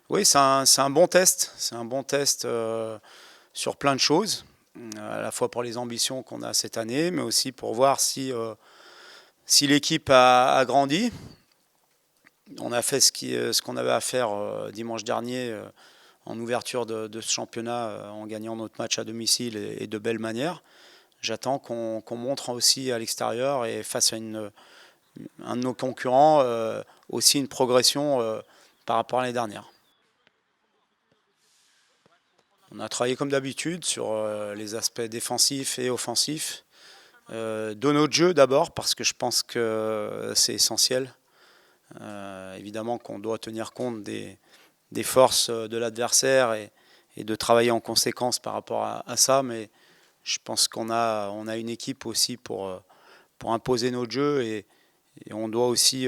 Oui, c'est un bon test. C'est un bon test sur plein de choses, à la fois pour les ambitions qu'on a cette année, mais aussi pour voir si l'équipe a grandi. On a fait ce qu'on avait à faire dimanche dernier en ouverture de ce championnat en gagnant notre match à domicile et de belle manière. J'attends qu'on montre aussi à l'extérieur et face à un de nos concurrents aussi une progression par rapport à l'année dernière. On a travaillé comme d'habitude sur les aspects défensifs et offensifs. De notre jeu d'abord, parce que je pense que c'est essentiel. Évidemment qu'on doit tenir compte des forces de l'adversaire et de travailler en conséquence par rapport à ça, mais je pense qu'on a une équipe aussi pour imposer notre jeu et on doit aussi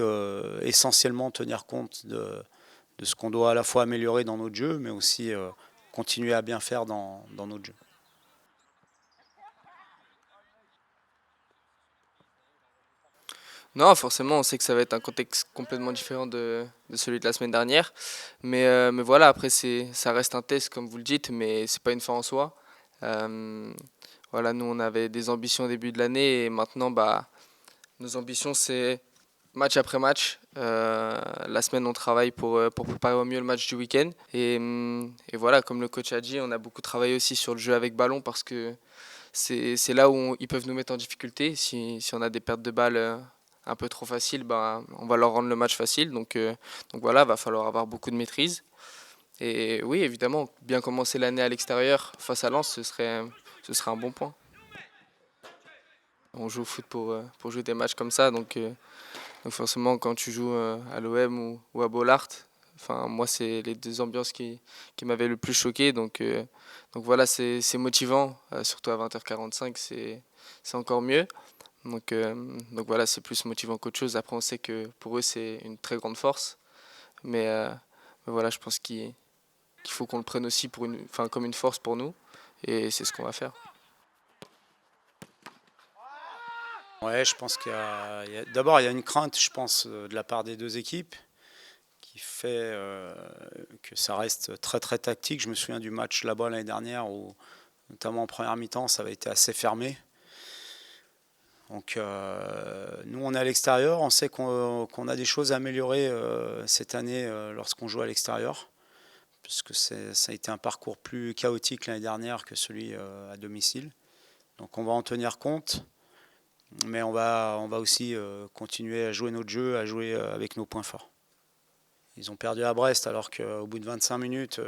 essentiellement tenir compte de ce qu'on doit à la fois améliorer dans notre jeu, mais aussi continuer à bien faire dans notre jeu. Non, forcément, on sait que ça va être un contexte complètement différent de celui de la semaine dernière. Mais voilà, après, ça reste un test, comme vous le dites, mais c'est pas une fin en soi. Euh, voilà, nous, on avait des ambitions au début de l'année et maintenant, bah, nos ambitions, c'est match après match. La semaine, on travaille pour préparer au mieux le match du week-end. Et voilà, comme le coach a dit, on a beaucoup travaillé aussi sur le jeu avec ballon parce que c'est là où ils peuvent nous mettre en difficulté. Si on a des pertes de balles un peu trop faciles, ben, on va leur rendre le match facile. Donc voilà, va falloir avoir beaucoup de maîtrise. Et oui, évidemment, bien commencer l'année à l'extérieur face à Lens, ce serait un bon point. On joue au foot pour jouer des matchs comme ça, donc forcément quand tu joues à l'OM ou à Bollaert, enfin moi c'est les deux ambiances qui m'avaient le plus choqué, donc voilà c'est motivant, surtout à 20h45 c'est encore mieux. Donc voilà, c'est plus motivant qu'autre chose. Après, on sait que pour eux, c'est une très grande force. Mais voilà, je pense qu'il faut qu'on le prenne aussi enfin, comme une force pour nous. Et c'est ce qu'on va faire. Ouais, je pense d'abord il y a une crainte, je pense, de la part des deux équipes qui fait que ça reste très très tactique. Je me souviens du match là-bas l'année dernière où, notamment en première mi-temps, ça avait été assez fermé. Donc nous on est à l'extérieur, on sait qu'on a des choses à améliorer cette année lorsqu'on joue à l'extérieur, puisque ça a été un parcours plus chaotique l'année dernière que celui à domicile. Donc on va en tenir compte, mais on va aussi continuer à jouer notre jeu, à jouer avec nos points forts. Ils ont perdu à Brest alors qu'au bout de 25 minutes,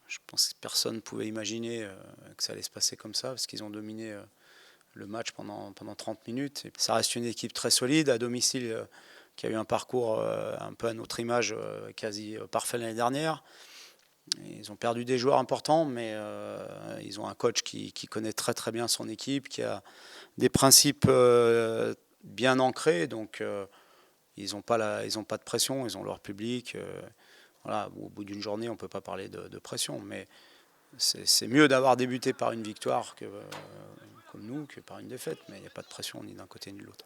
je pense que personne ne pouvait imaginer que ça allait se passer comme ça, parce qu'ils ont dominé le match pendant 30 minutes. Et ça reste une équipe très solide, à domicile, qui a eu un parcours un peu à notre image, quasi parfait l'année dernière. Ils ont perdu des joueurs importants, mais ils ont un coach qui connaît très très bien son équipe, qui a des principes bien ancrés. Donc ils n'ont pas de pression, ils ont leur public. Voilà, au bout d'une journée, on ne peut pas parler de pression, mais c'est mieux d'avoir débuté par une victoire comme nous que par une défaite, mais il n'y a pas de pression ni d'un côté ni de l'autre.